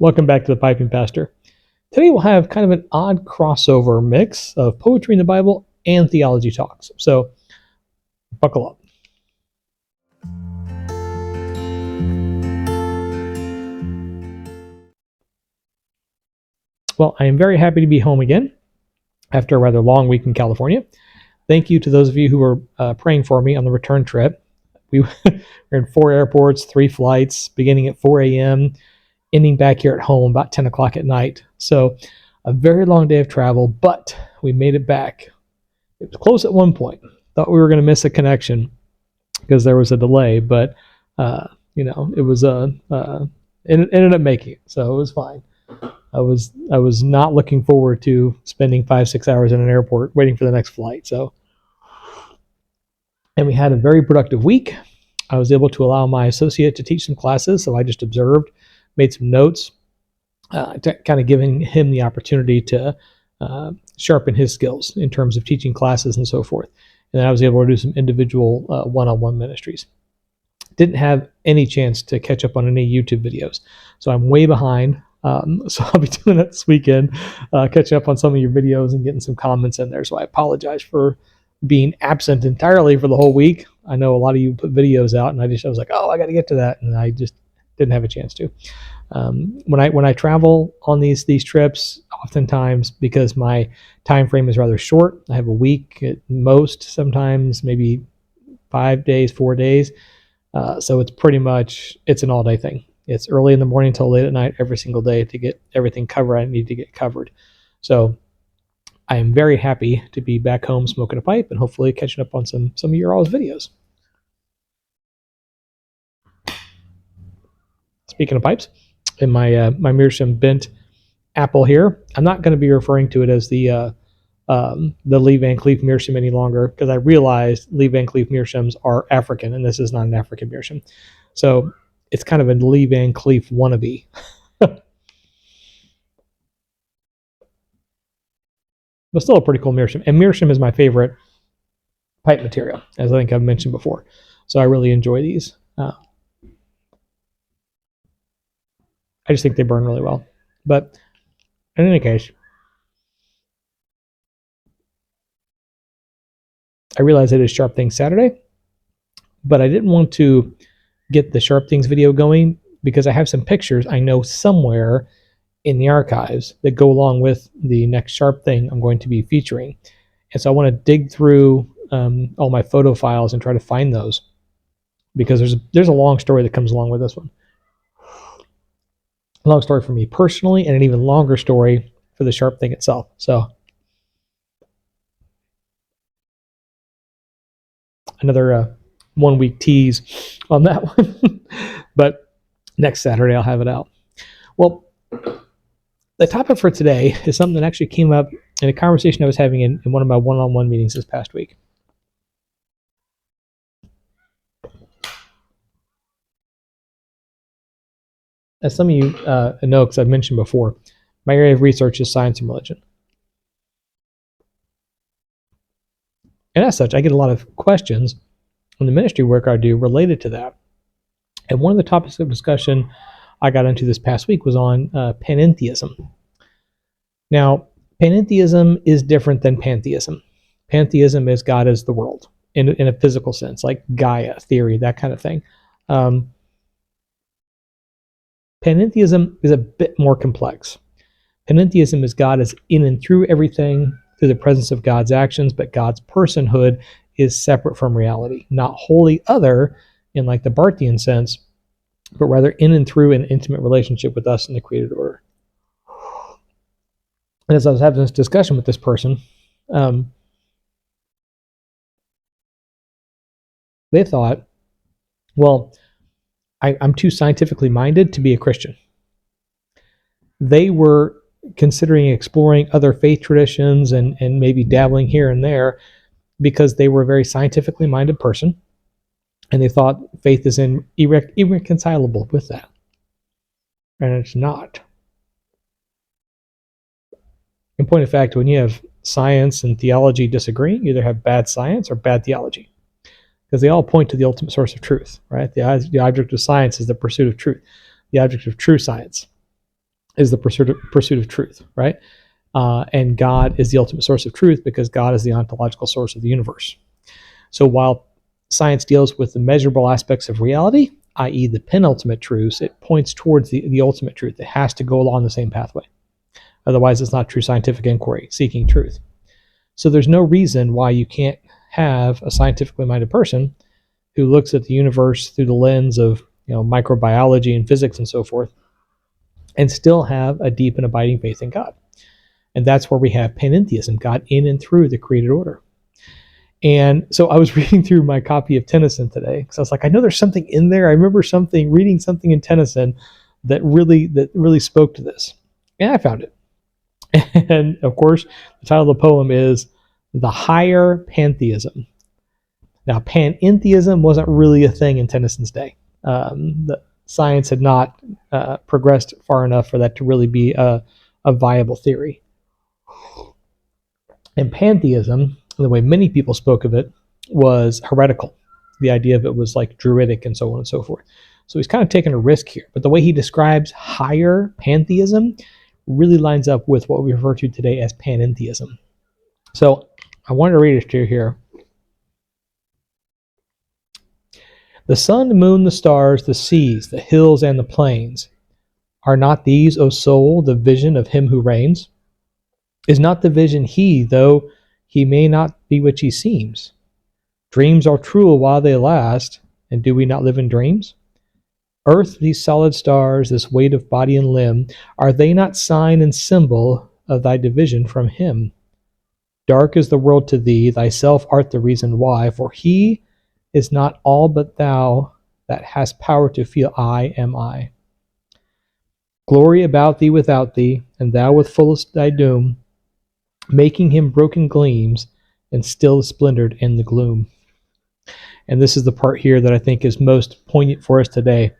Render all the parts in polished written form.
Welcome back to the Piping Pastor. Today we'll have kind of an odd crossover mix of poetry in the Bible and theology talks. So buckle up. Well, I am very happy to be home again after a rather long week in California. Thank you to those of you who were praying for me on the return trip. We were in 4 airports, 3 flights, beginning at 4 a.m., ending back here at home about 10 o'clock at night. So a very long day of travel, but we made it back. It was close at one point. Thought we were going to miss a connection because there was a delay, but it was it ended up making it, so it was fine. I was not looking forward to spending 5-6 hours in an airport waiting for the next flight. And we had a very productive week. I was able to allow my associate to teach some classes, so I just observed, made some notes, kind of giving him the opportunity to sharpen his skills in terms of teaching classes and so forth. And then I was able to do some individual one-on-one ministries. Didn't have any chance to catch up on any YouTube videos, so I'm way behind. So I'll be doing that this weekend, catching up on some of your videos and getting some comments in there. So I apologize for being absent entirely for the whole week. I know a lot of you put videos out, and I was like, oh, I got to get to that, and I just didn't have a chance to. When I travel on these trips, oftentimes because my time frame is rather short, I have a week at most, sometimes maybe 5 days, 4 days. So it's an all-day thing. It's early in the morning till late at night every single day to get everything covered I need to get covered. So I am very happy to be back home smoking a pipe and hopefully catching up on some of your all's videos. Speaking of pipes, in my Meerschaum bent apple here, I'm not going to be referring to it as the Lee Van Cleef Meerschaum any longer, because I realized Lee Van Cleef Meerschaums are African, and this is not an African Meerschaum. So it's kind of a Lee Van Cleef wannabe. But still a pretty cool Meerschaum. And Meerschaum is my favorite pipe material, as I think I've mentioned before. So I really enjoy these. I just think they burn really well. But in any case, I realized it is Sharp Things Saturday, but I didn't want to get the Sharp Things video going because I have some pictures I know somewhere in the archives that go along with the next Sharp thing I'm going to be featuring. And so I want to dig through all my photo files and try to find those, because there's a long story that comes along with this one. A long story for me personally, and an even longer story for the Sharp thing itself. So another 1 week tease on that one. But next Saturday I'll have it out. Well, the topic for today is something that actually came up in a conversation I was having in one of my one-on-one meetings this past week. As some of you know, because I've mentioned before, my area of research is science and religion. And as such, I get a lot of questions on the ministry work I do related to that. And one of the topics of discussion I got into this past week was on Panentheism. Now, Panentheism is different than pantheism. Pantheism is God as the world in a physical sense, like Gaia theory, that kind of thing. Panentheism is a bit more complex. Panentheism is God as in and through everything, through the presence of God's actions, but God's personhood is separate from reality, not wholly other in like the Barthian sense, but rather in and through an intimate relationship with us in the created order. And as I was having this discussion with this person, they thought, well, I'm too scientifically minded to be a Christian. They were considering exploring other faith traditions and maybe dabbling here and there because they were a very scientifically minded person, and they thought faith is irreconcilable with that. And it's not. In point of fact, when you have science and theology disagreeing, you either have bad science or bad theology, because they all point to the ultimate source of truth, right? The object of science is the pursuit of truth, the object of true science. is the pursuit of truth, right? And God is the ultimate source of truth because God is the ontological source of the universe. So while science deals with the measurable aspects of reality, i.e. the penultimate truths, it points towards the ultimate truth. It has to go along the same pathway. Otherwise, it's not true scientific inquiry, seeking truth. So there's no reason why you can't have a scientifically minded person who looks at the universe through the lens of microbiology and physics and so forth, and still have a deep and abiding faith in God. And that's where we have panentheism, God in and through the created order. And so I was reading through my copy of Tennyson today because I was like, I know there's something in there. I remember reading something in Tennyson that really spoke to this. And I found it. And of course, the title of the poem is The Higher Pantheism. Now, Panentheism wasn't really a thing in Tennyson's day. The science had not progressed far enough for that to really be a viable theory. And pantheism, the way many people spoke of it, was heretical. The idea of it was like druidic and so on and so forth. So he's kind of taking a risk here. But the way he describes higher pantheism really lines up with what we refer to today as panentheism. So I wanted to read it to you here. The sun, the moon, the stars, the seas, the hills, and the plains, are not these, O soul, the vision of him who reigns? Is not the vision he, though he may not be which he seems? Dreams are true while they last, and do we not live in dreams? Earth, these solid stars, this weight of body and limb, are they not sign and symbol of thy division from him? Dark is the world to thee, thyself art the reason why, for he is not all but thou that hast power to feel I am I. Glory about thee without thee, and thou with fullest thy doom, making him broken gleams, and still splendored in the gloom. And this is the part here that I think is most poignant for us today.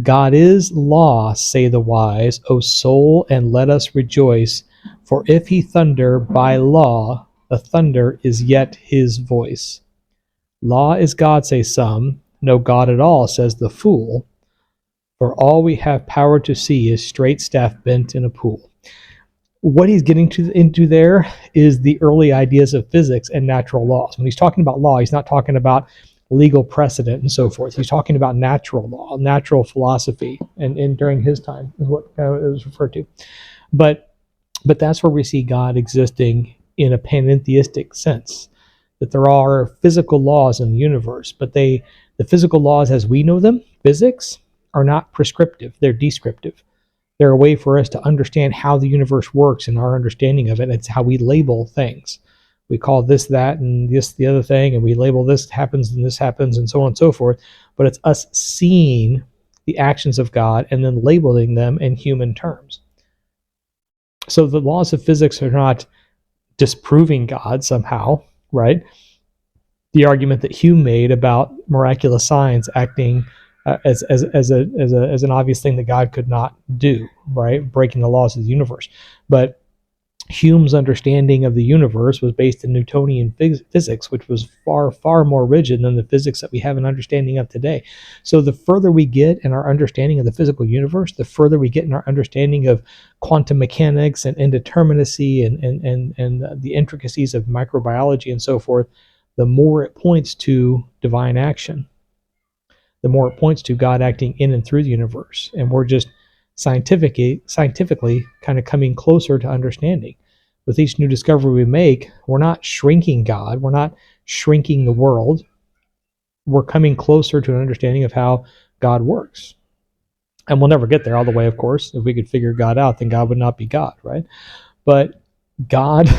God is law, say the wise, O soul, and let us rejoice, for if he thunder by law, the thunder is yet his voice. Law is God, say some, no God at all, says the fool, for all we have power to see is straight staff bent in a pool. What he's getting into there is the early ideas of physics and natural laws. When he's talking about law, he's not talking about legal precedent and so forth. He's talking about natural law, natural philosophy, and during his time is what it was referred to. But that's where we see God existing in a panentheistic sense, that there are physical laws in the universe, but the physical laws as we know them, physics, are not prescriptive, they're descriptive. They're a way for us to understand how the universe works and our understanding of it. It's how we label things. We call this, that, and this the other thing, and we label this happens and this happens and so on and so forth. But it's us seeing the actions of God and then labeling them in human terms. So the laws of physics are not disproving God somehow, right? The argument that Hume made about miraculous signs acting as an obvious thing that God could not do, right? Breaking the laws of the universe. But Hume's understanding of the universe was based in Newtonian physics, which was far, far more rigid than the physics that we have an understanding of today. So the further we get in our understanding of the physical universe, the further we get in our understanding of quantum mechanics and indeterminacy and the intricacies of microbiology and so forth, the more it points to divine action. The more it points to God acting in and through the universe. And we're just scientifically kind of coming closer to understanding. With each new discovery we make, we're not shrinking God, we're not shrinking the world. We're coming closer to an understanding of how God works. And we'll never get there all the way, of course. If we could figure God out, then God would not be God, right? But God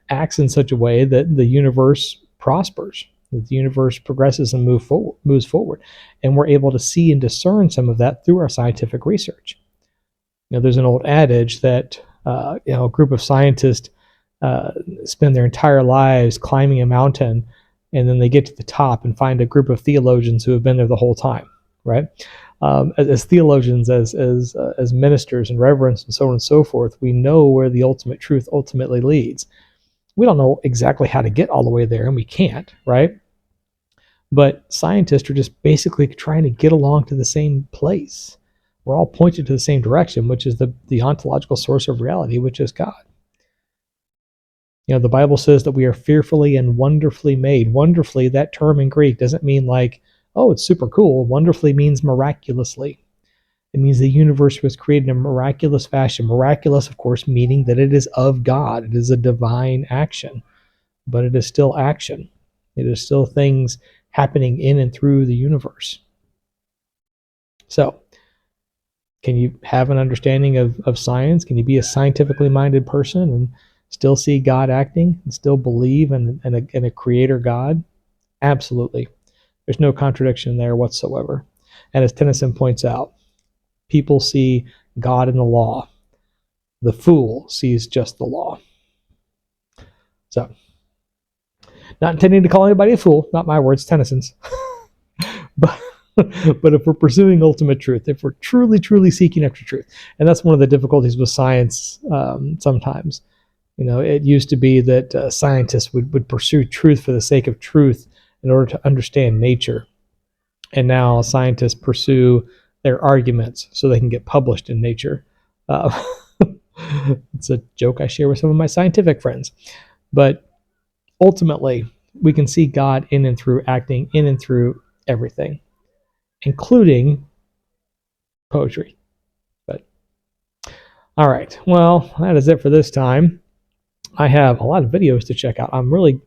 acts in such a way that the universe prospers, that the universe progresses and moves forward. And we're able to see and discern some of that through our scientific research. There's an old adage that a group of scientists spend their entire lives climbing a mountain, and then they get to the top and find a group of theologians who have been there the whole time, right? As theologians, as ministers and reverends and so on and so forth, we know where the ultimate truth ultimately leads. We don't know exactly how to get all the way there, and we can't, right? But scientists are just basically trying to get along to the same place. we're all pointed to the same direction, which is the ontological source of reality, which is God. The Bible says that we are fearfully and wonderfully made. Wonderfully, that term in Greek doesn't mean like, oh, it's super cool. Wonderfully means miraculously. It means the universe was created in a miraculous fashion. Miraculous, of course, meaning that it is of God. It is a divine action, but it is still action. It is still things happening in and through the universe. So, can you have an understanding of science? Can you be a scientifically minded person and still see God acting and still believe in a creator God? Absolutely. There's no contradiction there whatsoever. And as Tennyson points out, people see God in the law. The fool sees just the law. So, not intending to call anybody a fool, not my words, Tennyson's. but if we're pursuing ultimate truth, if we're truly seeking after truth, and that's one of the difficulties with science sometimes. It used to be that scientists would pursue truth for the sake of truth in order to understand nature. And now scientists pursue their arguments so they can get published in Nature. It's a joke I share with some of my scientific friends. But ultimately, we can see God in and through, acting in and through everything, including poetry. But all right, well, that is it for this time. I have a lot of videos to check out. I'm really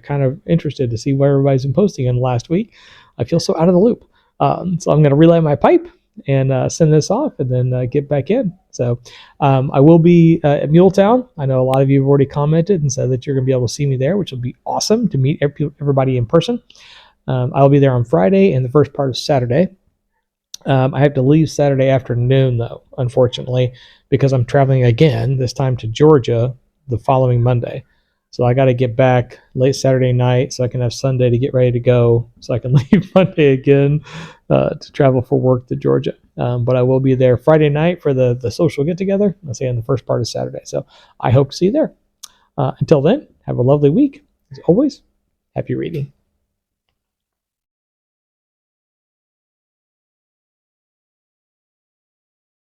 kind of interested to see what everybody's been posting in the last week. I feel so out of the loop. So I'm going to relay my pipe and send this off and then get back in. So I will be at Muletown. I know a lot of you have already commented and said that you're going to be able to see me there, which will be awesome to meet everybody in person. I'll be there on Friday and the first part of Saturday. I have to leave Saturday afternoon, though, unfortunately, because I'm traveling again, this time to Georgia, the following Monday. So I got to get back late Saturday night so I can have Sunday to get ready to go so I can leave Monday again to travel for work to Georgia. But I will be there Friday night for the social get-together, let's say in the first part of Saturday. So I hope to see you there. Until then, have a lovely week. As always, happy reading.